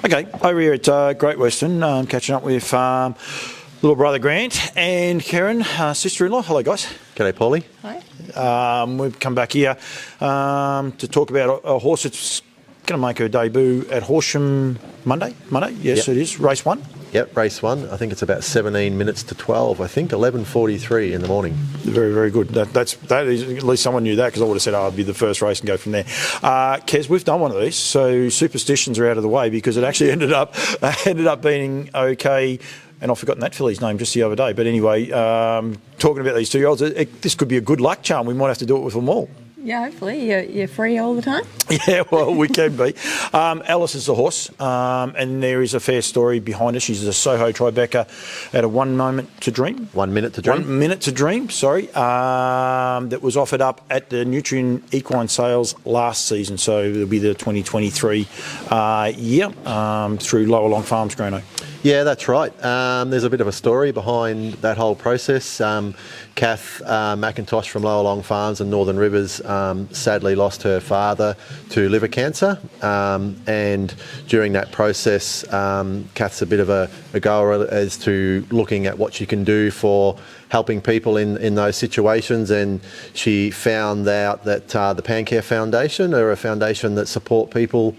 Okay, over here at Great Western, catching up with little brother Grant and Kerryn, sister-in-law. Hello, guys. G'day, Paulie. Hi. We've come back here to talk about a horse that's going to make her debut at Horsham Monday. Yes, Yep. It is. Race 1. Yep, race 1. I think it's about 17 minutes to 12, I think, 11:43 in the morning. Very, very good. That is, at least someone knew that, because I would have said, it'd be the first race and go from there. Kez, we've done one of these, so superstitions are out of the way, because it actually ended up being okay. And I've forgotten that filly's name just the other day. But anyway, talking about these 2-year-olds, this could be a good luck charm. We might have to do it with them all. Yeah, hopefully. You're free all the time? Yeah, well, we can be. Alice is the horse, and there is a fair story behind her. She's a Soho Tribeca at a 1 moment to dream. 1 minute to dream. 1 minute to dream, sorry. That was offered up at the Nutrien Equine sales last season. So it'll be the 2023 year through Llowalong Farms, Grano. Yeah, that's right. There's a bit of a story behind that whole process. Kath McIntosh from Llowalong Farms and Northern Rivers sadly lost her father to liver cancer, and during that process Kath's a bit of a goer as to looking at what she can do for helping people in those situations, and she found out that the Pancare Foundation are a foundation that support people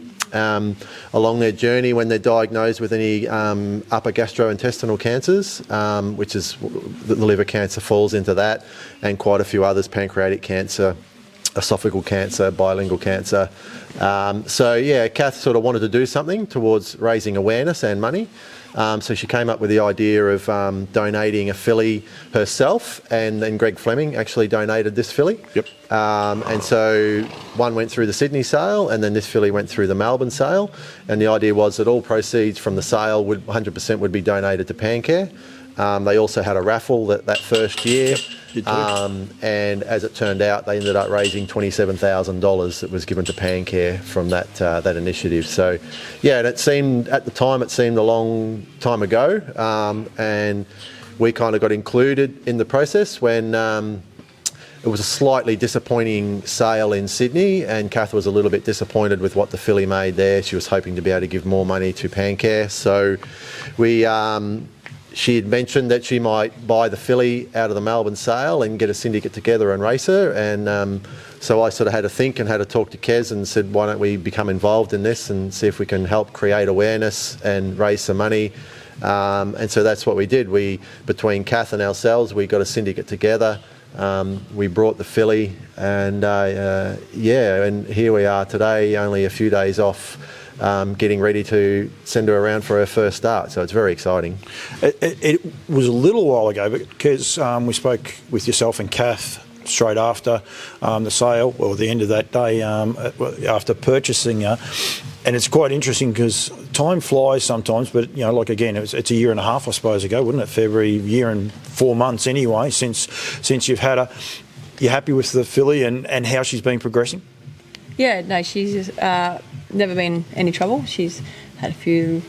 along their journey when they're diagnosed with any upper gastrointestinal cancers, which is the liver cancer falls into that, and quite a few others, pancreatic cancer, esophageal cancer, bilingual cancer. So yeah, Kath sort of wanted to do something towards raising awareness and money. So she came up with the idea of donating a filly herself, and then Greg Fleming actually donated this filly. Yep. And so one went through the Sydney sale, and then this filly went through the Melbourne sale. And the idea was that all proceeds from the sale would 100% would be donated to Pancare. They also had a raffle that first year. Yep. And as it turned out, they ended up raising $27,000 that was given to Pancare from that initiative. So, yeah, and it seemed at the time a long time ago, and we kind of got included in the process when it was a slightly disappointing sale in Sydney, and Kath was a little bit disappointed with what the filly made there. She was hoping to be able to give more money to Pancare, so we. She had mentioned that she might buy the filly out of the Melbourne sale and get a syndicate together and race her. And so I sort of had to think and had to talk to Kez and said, why don't we become involved in this and see if we can help create awareness and raise some money. And so that's what we did. Between Kath and ourselves, we got a syndicate together. We brought the filly, and and here we are today, only a few days off. Getting ready to send her around for her first start, so it's very exciting. It was a little while ago, because we spoke with yourself and Kath straight after the sale, or the end of that day after purchasing her, and it's quite interesting because time flies sometimes. But like again, it's a year and a half, I suppose, ago, wouldn't it? February, year and 4 months anyway since you've had her. You're happy with the filly and how she's been progressing? Yeah, no, she's never been any trouble. She's had a few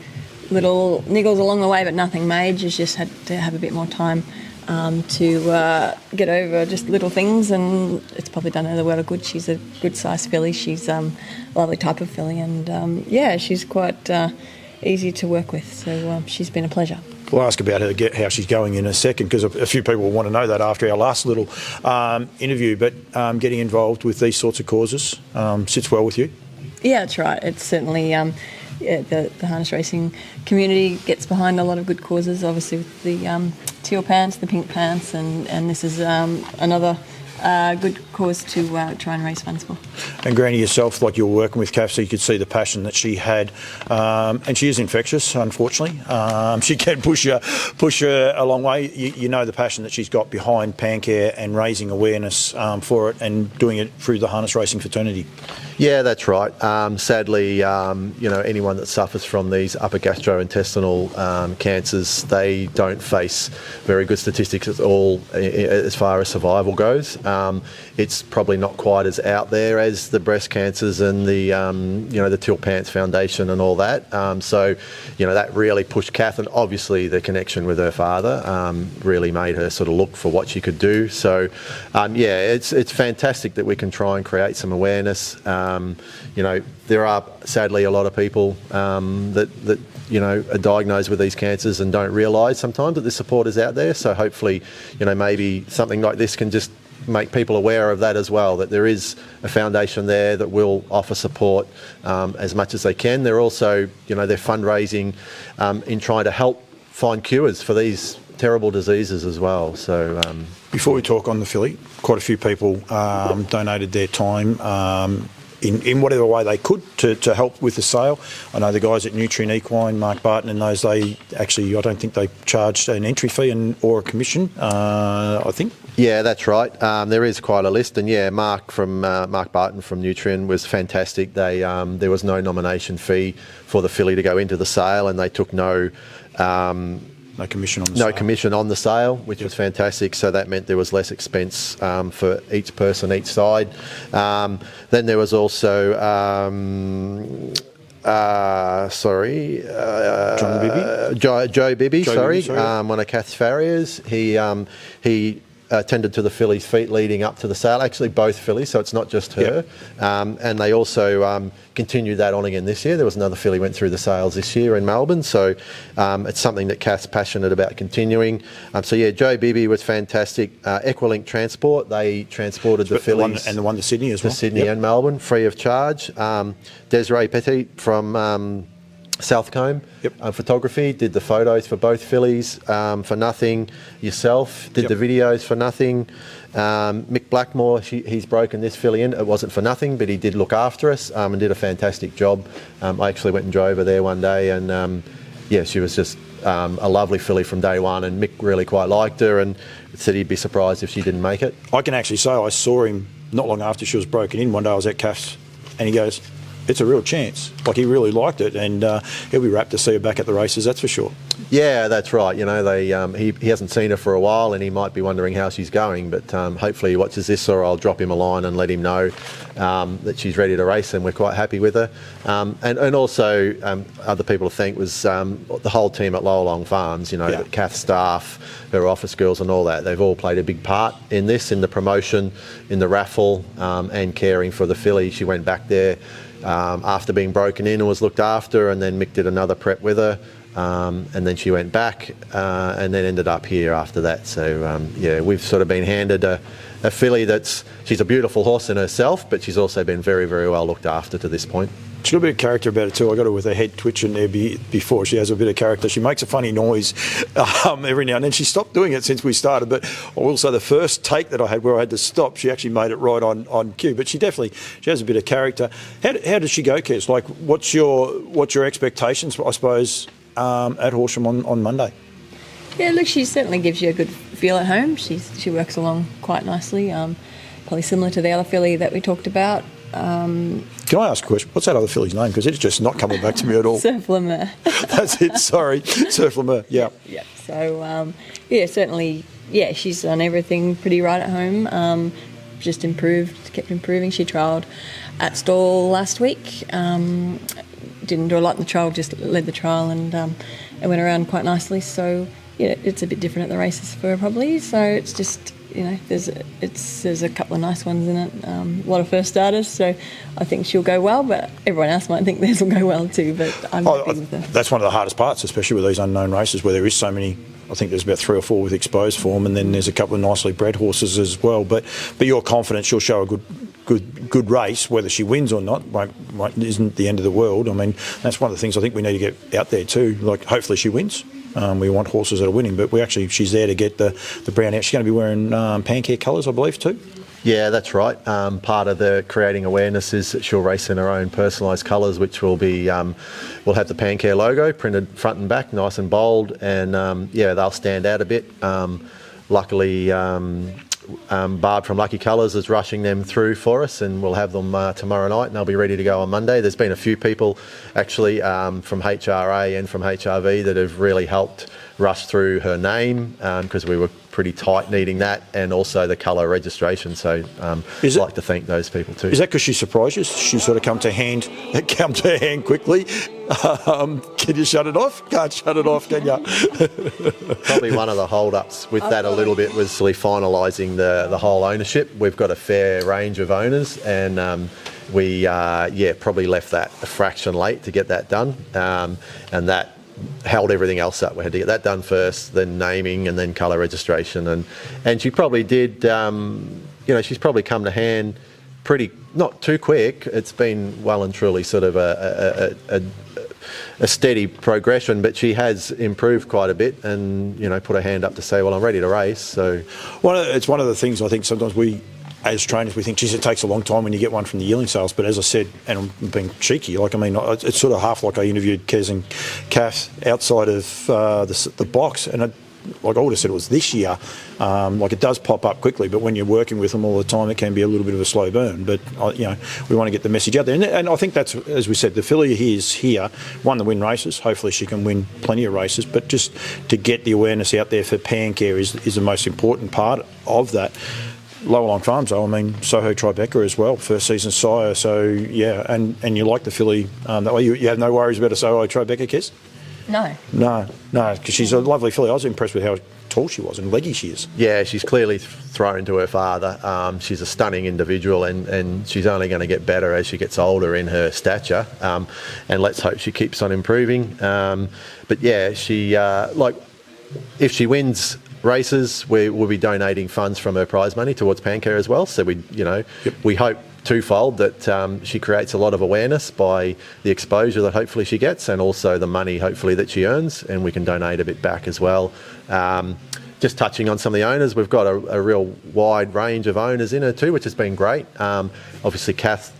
little niggles along the way, but nothing major. She's just had to have a bit more time to get over just little things, and it's probably done her the world of good. She's a good-sized filly. She's a lovely type of filly, and she's quite easy to work with, so she's been a pleasure. We'll ask about how she's going in a second, because a few people want to know that after our last little interview. But getting involved with these sorts of causes sits well with you? Yeah, that's right. It's certainly the harness racing community gets behind a lot of good causes, obviously with the teal pants, the pink pants, and this is another good cause to try and raise funds for. And Granny, yourself, like you were working with Kath, so you could see the passion that she had, and she is infectious, unfortunately. She can push her a long way. You know the passion that she's got behind Pancare and raising awareness for it, and doing it through the harness racing fraternity. Yeah, that's right. Sadly, anyone that suffers from these upper gastrointestinal cancers, they don't face very good statistics at all as far as survival goes. It's probably not quite as out there as the breast cancers and the the Till Pants Foundation and all that. So that really pushed Kath, and obviously the connection with her father really made her sort of look for what she could do. So it's fantastic that we can try and create some awareness. There are sadly a lot of people that are diagnosed with these cancers and don't realise sometimes that the support is out there. So hopefully, maybe something like this can just make people aware of that as well, that there is a foundation there that will offer support as much as they can. They're also, they're fundraising in trying to help find cures for these terrible diseases as well. So before we talk on the filly, quite a few people donated their time in whatever way they could to help with the sale. I know the guys at Nutrien, Equine, Mark Barton and those, I don't think they charged an entry fee or a commission, I think. Yeah, that's right. There is quite a list, and Mark Barton from Nutrien was fantastic. There was no nomination fee for the filly to go into the sale, and they took no commission on the sale, which was fantastic. So that meant there was less expense for each person each side. Then there was also Joe Bibby, one of Kath's farriers. He tended to the filly's feet leading up to the sale, actually both fillies, so it's not just her. Yep. And they also continued that on again this year. There was another filly went through the sales this year in Melbourne, so it's something that Kath's passionate about continuing. Joe Bibby was fantastic. Equilink Transport, they transported the fillies. And the one to Sydney as well. To Sydney and Melbourne, free of charge. Desiree Petit from Southcombe Photography did the photos for both fillies for nothing. Yourself did the videos for nothing. Mick Blackmore, he's broken this filly in. It wasn't for nothing, but he did look after us and did a fantastic job. I actually went and drove her there one day, and she was just a lovely filly from day one, and Mick really quite liked her and said he'd be surprised if she didn't make it. I can actually say I saw him not long after she was broken in. One day I was at Caff's and he goes, "It's a real chance." Like, he really liked it, and he'll be rapt to see her back at the races, that's for sure. Yeah, that's right. He hasn't seen her for a while, and he might be wondering how she's going, but hopefully he watches this, or I'll drop him a line and let him know that she's ready to race, and we're quite happy with her. And also other people to thank was the whole team at Llowalong Farms, Kath's staff, her office girls and all that. They've all played a big part in this, in the promotion, in the raffle, and caring for the filly. She went back there after being broken in and was looked after, and then Mick did another prep with her, and then she went back and then ended up here after that. So we've sort of been handed a filly she's a beautiful horse in herself, but she's also been very, very well looked after to this point. She's got a bit of character about it too. I got her with her head twitching there before. She has a bit of character. She makes a funny noise every now and then. She stopped doing it since we started, but I will say the first take that I had where I had to stop, she actually made it right on cue. But she has a bit of character. How does she go, Kes? Like, what's your expectations, I suppose, at Horsham on Monday? Yeah, look, she certainly gives you a good feel at home. She works along quite nicely, probably similar to the other filly that we talked about. Can I ask a question? What's that other filly's name? Because it's just not coming back to me at all. Surf Lemur. That's it, sorry. Surf Lemur, yeah. Yeah, so, certainly, she's done everything pretty right at home. Just kept improving. She trialled at stall last week. Didn't do a lot in the trial, just led the trial, and it went around quite nicely. So, it's a bit different at the races for her probably. So it's just, there's a couple of nice ones in it, a lot of first starters, so I think she'll go well, but everyone else might think theirs will go well too, but I'm happy with her. That's one of the hardest parts, especially with these unknown races where there is so many. I think there's about 3 or 4 with exposed form, and then there's a couple of nicely bred horses as well, but you're confident she'll show a good race. Whether she wins or not isn't the end of the world. I mean, that's one of the things I think we need to get out there too. Like, hopefully she wins. We want horses that are winning, but she's there to get the brown out. She's going to be wearing Pancare colours, I believe, too. Yeah, that's right. Part of the creating awareness is that she'll race in her own personalised colours, which will be we'll have the Pancare logo printed front and back, nice and bold, and they'll stand out a bit. Luckily, Barb from Lucky Colours is rushing them through for us, and we'll have them tomorrow night, and they'll be ready to go on Monday. There's been a few people actually from HRA and from HRV that have really helped rush through her name, because we were pretty tight needing that, and also the colour registration. So I'd like to thank those people too. Is that because she surprised you? She sort of come to hand quickly. Can you shut it off? Can't shut it off, can you? Probably one of the hold-ups with that a little bit was really finalising the whole ownership. We've got a fair range of owners, and we probably left that a fraction late to get that done, and that held everything else up. We had to get that done first, then naming, and then colour registration, and she probably did. She's probably come to hand pretty, not too quick. It's been well and truly sort of a steady progression, but she has improved quite a bit, and put her hand up to say, well, I'm ready to race. So it's one of the things I think sometimes we, as trainers, we think, geez, it takes a long time when you get one from the yearling sales. But as I said, and I'm being cheeky, it's sort of half like I interviewed Kez and Kath outside of the box, and I would have said it was this year. It does pop up quickly, but when you're working with them all the time, it can be a little bit of a slow burn. But we want to get the message out there, and I think that's, as we said, the filly is here, one to win races. Hopefully, she can win plenty of races, but just to get the awareness out there for Pancare is the most important part of that. Llowalong Farms, though, Soho Tribeca as well, first season sire. So yeah, and you like the filly that way. You have no worries about a Soho Tribeca, Kez? No, because she's a lovely filly. I was impressed with how tall she was and leggy she is. Yeah, she's clearly thrown to her father. She's a stunning individual, and she's only going to get better as she gets older in her stature. And let's hope she keeps on improving. But yeah, she if she wins races, we'll be donating funds from her prize money towards Pancare as well. So we hope twofold, that she creates a lot of awareness by the exposure that hopefully she gets, and also the money hopefully that she earns, and we can donate a bit back as well. Just touching on some of the owners, we've got a real wide range of owners in her too, which has been great. Obviously Kath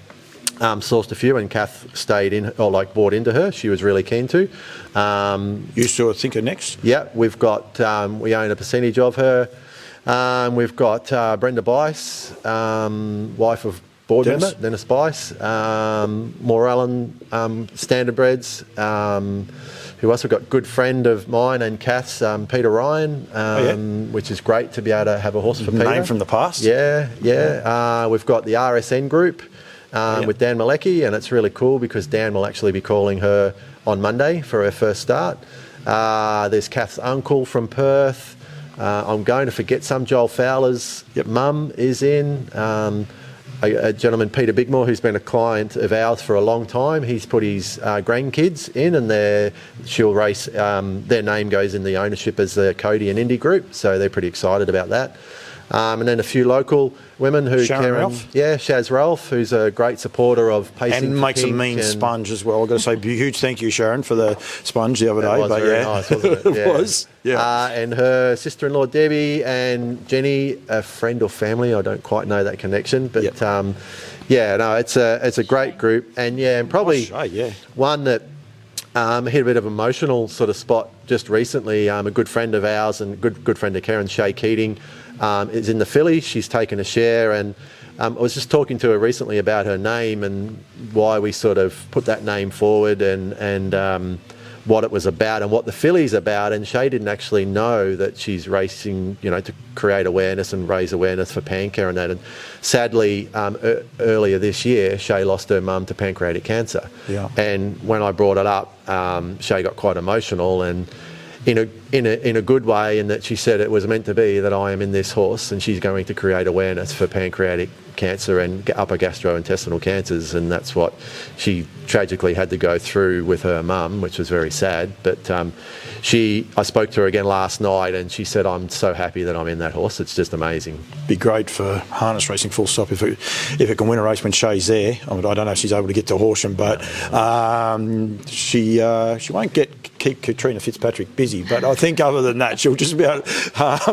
sourced a few, and Kath stayed in, or bought into her. She was really keen to. You still think her next? Yeah, we've got, we own a percentage of her. We've got Brenda Bice, wife of board member Dennis Bice, Morellen, Standardbreds. Who else? We've got good friend of mine and Kath's, Peter Ryan, which is great to be able to have a horse for Peter. Name from the past. Yeah. We've got the RSN group with Dan Malecki, and it's really cool because Dan will actually be calling her on Monday for her first start. There's Kath's uncle from Perth. I'm going to forget some. Joel Fowler's mum is in. A gentleman, Peter Bigmore, who's been a client of ours for a long time. He's put his grandkids in, and she'll race. Their name goes in the ownership as the Cody and Indy group, so they're pretty excited about that. And then a few local women who Ralph? Yeah, Shaz Ralph, who's a great supporter of pacing. And makes a mean sponge as well. I've got to say a huge thank you, Sharon, for the sponge the other day. Was very nice, wasn't it? It was. Yeah. And her sister-in-law Debbie and Jenny, a friend or family. I don't quite know that connection, but it's a great group, and probably one that hit a bit of emotional sort of spot just recently. A good friend of ours and good friend of Karen's, Shay Keating, is in the filly. She's taken a share, and I was just talking to her recently about her name and why we sort of put that name forward, and what it was about and what the filly's about. And Shay didn't actually know that she's racing, to create awareness and raise awareness for Pancare and that. And sadly, earlier this year, Shay lost her mum to pancreatic cancer. Yeah. And when I brought it up, Shay got quite emotional, and in a good way, in that she said it was meant to be that I am in this horse, and she's going to create awareness for pancreatic cancer and upper gastrointestinal cancers, and that's what she tragically had to go through with her mum, which was very sad. But I spoke to her again last night, and she said, I'm so happy that I'm in that horse. It's just amazing. Be great for harness racing, full stop, if it can win a race when Shay's there. I don't know if she's able to get to Horsham, but she won't keep Katrina Fitzpatrick busy, but I think other than that, she'll just about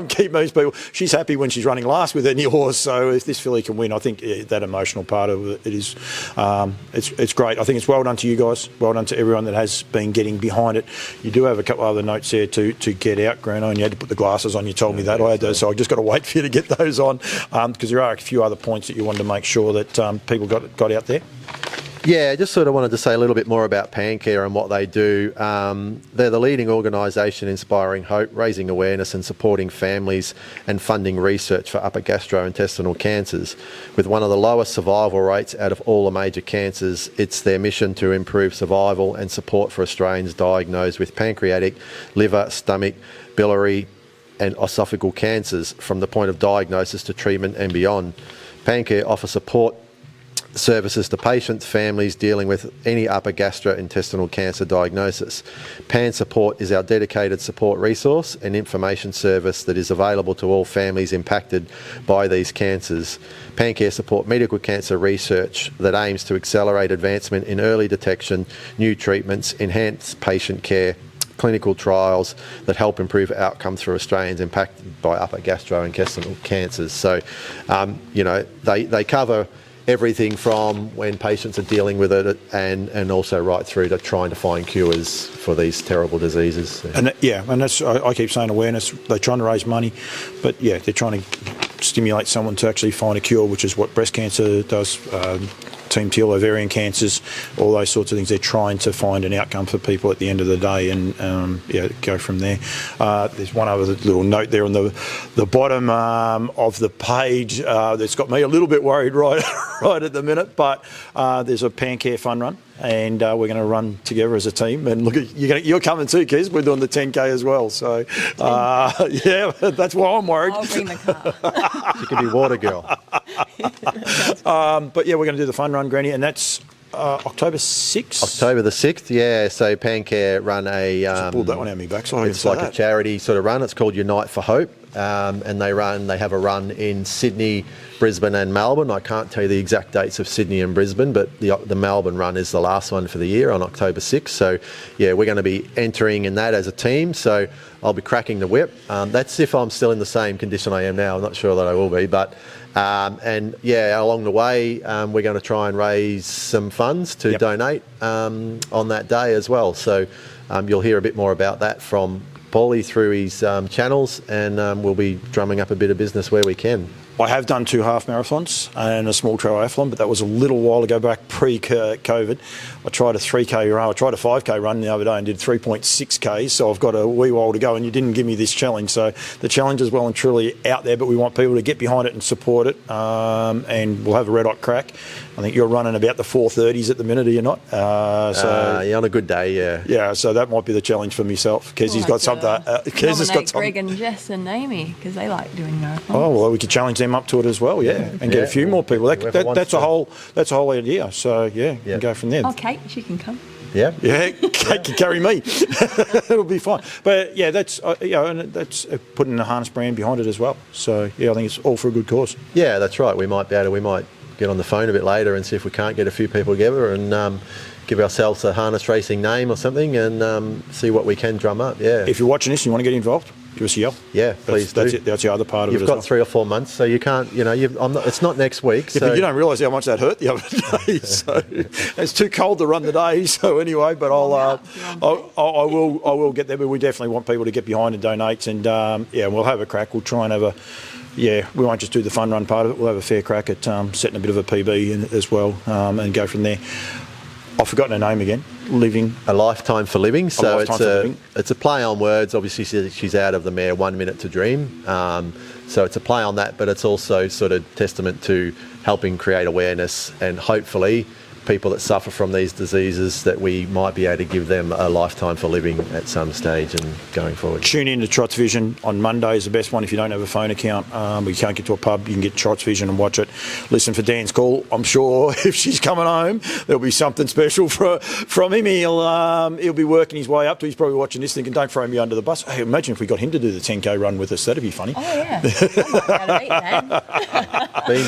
keep most people. She's happy when she's running last with her new horse, so if this filly can win, I think that emotional part of it is, it's great. I think it's well done to you guys, well done to everyone that has been getting behind it. You do have a couple other notes there to get out, Grant, and you had to put the glasses on. You told me that. I had to, so I just got to wait for you to get those on, because there are a few other points that you wanted to make sure that people got out there. Yeah, just sort of wanted to say a little bit more about Pancare and what they do. They're the leading organisation inspiring hope, raising awareness and supporting families and funding research for upper gastrointestinal cancers. With one of the lowest survival rates out of all the major cancers, it's their mission to improve survival and support for Australians diagnosed with pancreatic, liver, stomach, biliary and esophageal cancers from the point of diagnosis to treatment and beyond. Pancare offers support services to patients, families dealing with any upper gastrointestinal cancer diagnosis. Pan Support is our dedicated support resource and information service that is available to all families impacted by these cancers. Pancare support medical cancer research that aims to accelerate advancement in early detection, new treatments, enhance patient care, clinical trials that help improve outcomes for Australians impacted by upper gastrointestinal cancers. So, they cover everything from when patients are dealing with it and also right through to trying to find cures for these terrible diseases. And that's, I keep saying awareness. They're trying to raise money, but they're trying to stimulate someone to actually find a cure, which is what breast cancer does. Team Teal, ovarian cancers, all those sorts of things. They're trying to find an outcome for people at the end of the day and go from there. There's one other little note there on the bottom of the page that's got me a little bit worried right at the minute, but there's a Pancare fun run and we're going to run together as a team. And look, you're coming too, Kez. We're doing the 10K as well. So, that's why I'm worried. I'll bring the car. She could be water girl. But we're going to do the fun run, Granny, and that's October 6th? October the 6th, yeah. So Pancare run a... I pulled that one out of my backside. It's like a charity sort of run. It's called Unite for Hope. And they have a run in Sydney, Brisbane and Melbourne. I can't tell you the exact dates of Sydney and Brisbane, but the Melbourne run is the last one for the year on October 6th. So, we're going to be entering in that as a team. So I'll be cracking the whip. That's if I'm still in the same condition I am now. I'm not sure that I will be, but... along the way, we're going to try and raise some funds to donate on that day as well. So you'll hear a bit more about that from Paulie through his channels, and we'll be drumming up a bit of business where we can. I have done 2 half marathons and a small triathlon, but that was a little while ago, back pre-COVID. I tried a 3K run, I tried a 5K run the other day and did 3.6K, so I've got a wee while to go, and you didn't give me this challenge. So the challenge is well and truly out there, but we want people to get behind it and support it, and we'll have a red hot crack. I think you're running about the 4:30s at the minute, are you not? On a good day, yeah. Yeah, so that might be the challenge for myself. Kezzy's got something. Kez has got something. Greg and Jess and Amy, because they like doing marathons. Oh, well, we could challenge them up to it as well, and get a few more people. That's a whole idea. So and go from there. Oh, Kate, she can come. Yeah, Kate can carry me. It'll be fine. But that's and that's putting a harness brand behind it as well. So I think it's all for a good cause. Yeah, that's right. We might get on the phone a bit later and see if we can't get a few people together and give ourselves a harness racing name or something and see what we can drum up. Yeah. If you're watching this and you want to get involved, give us a yell. Yeah, please do. That's the other part of it. You've got 3 or 4 months, so you can't. It's not next week. Yeah, but you don't realise how much that hurt the other day. So it's too cold to run the day. So anyway, but I will get there. But we definitely want people to get behind and donate, and we'll have a crack. We'll try and have a. We won't just do the fun run part of it. We'll have a fair crack at setting a bit of a PB in as well, and go from there. I've forgotten her name again. A Lifetime for Living. So it's a play on words. Obviously, she's out of the mare 1 Minute to Dream. So it's a play on that, but it's also sort of testament to helping create awareness and hopefully people that suffer from these diseases that we might be able to give them a lifetime for living at some stage and going forward. Tune in to Trots Vision on Monday is the best one if you don't have a phone account. But you can't get to a pub, you can get Trots Vision and watch it. Listen for Dan's call. I'm sure if she's coming home, there'll be something special from him. He'll be working his way up to. He's probably watching this thinking, don't throw me under the bus. Hey, imagine if we got him to do the 10K run with us. That'd be funny. Oh yeah, I might be able to beat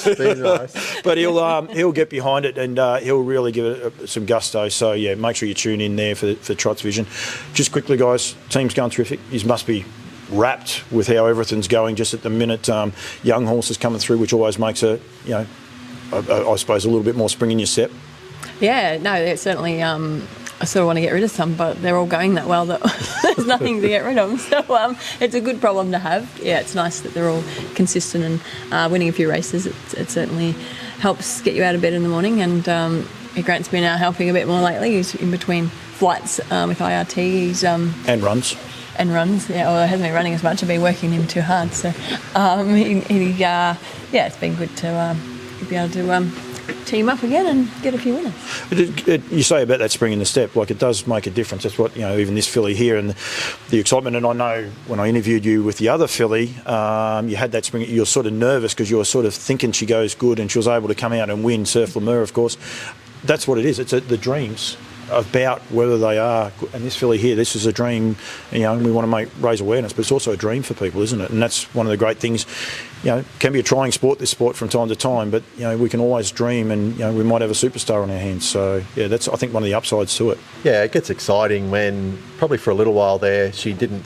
Be nice. But he'll get behind it and he'll really give it some gusto. So make sure you tune in there for Trots Vision. Just quickly, guys, team's going terrific. You must be wrapped with how everything's going just at the minute. Young horses coming through, which always makes I suppose a little bit more spring in your step. Yeah, no, it's certainly. I sort of want to get rid of some, but they're all going that well that there's nothing to get rid of. So it's a good problem to have. Yeah, it's nice that they're all consistent and winning a few races. It certainly helps get you out of bed in the morning, and Grant's been helping a bit more lately. He's in between flights with IRT. He's And runs. And runs, yeah. Well, he hasn't been running as much. I've been working him too hard. So, it's been good to be able to team up again and get a few winners. You say about that spring in the step, like it does make a difference. That's what, even this filly here and the excitement. And I know when I interviewed you with the other filly, you had that spring, you were sort of nervous because you were sort of thinking she goes good and she was able to come out and win Surf Lemur, of course. That's what it is. It's the dreams about whether they are, and this filly here, this is a dream, we want to raise awareness, but it's also a dream for people, isn't it? And that's one of the great things, it can be a trying sport, this sport, from time to time, but, we can always dream and, we might have a superstar on our hands. So, yeah, that's, I think, one of the upsides to it. Yeah, it gets exciting when, probably for a little while there, she didn't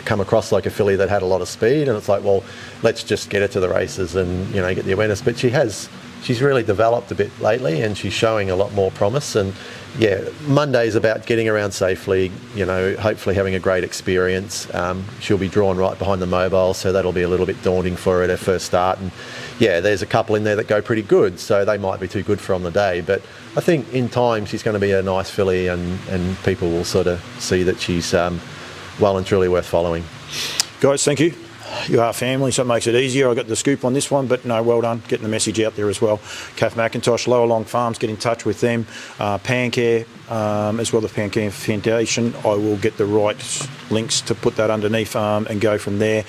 come across like a filly that had a lot of speed, and it's like, well, let's just get her to the races and, get the awareness. But she's really developed a bit lately and she's showing a lot more promise. And yeah, Monday's about getting around safely, hopefully having a great experience. She'll be drawn right behind the mobile, so that'll be a little bit daunting for her at her first start. And yeah, there's a couple in there that go pretty good, so they might be too good for on the day. But I think in time she's going to be a nice filly and people will sort of see that she's well and truly worth following. Guys, thank you. You are family, so it makes it easier. I got the scoop on this one, but no, well done, getting the message out there as well. Kath McIntosh, Llowalong Farms, get in touch with them. Pancare, as well as the Pancare Foundation. I will get the right links to put that underneath and go from there.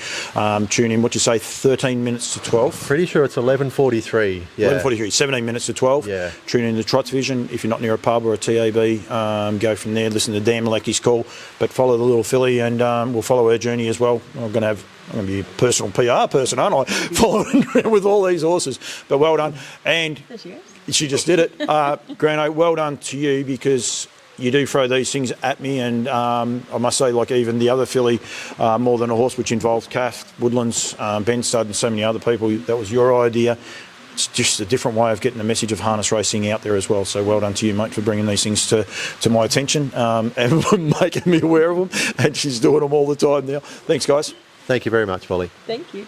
Tune in, what you say, 13 minutes to 12? Pretty sure it's 11:43. Yeah. 11:43, 17 minutes to 12. Yeah. Tune in to Trots Vision. If you're not near a pub or a TAB, go from there, listen to Dan Malecki's call, but follow the little filly and we'll follow her journey as well. I'm going to be a personal PR person, aren't I? Following around with all these horses. But well done. And she just did it. Grant, well done to you, because you do throw these things at me, and I must say, like even the other filly, More Than a Horse, which involved Kath, Woodlands, Ben Stud and so many other people, that was your idea. It's just a different way of getting the message of harness racing out there as well. So well done to you, mate, for bringing these things to my attention and making me aware of them. And she's doing them all the time now. Thanks, guys. Thank you very much, Polly. Thank you.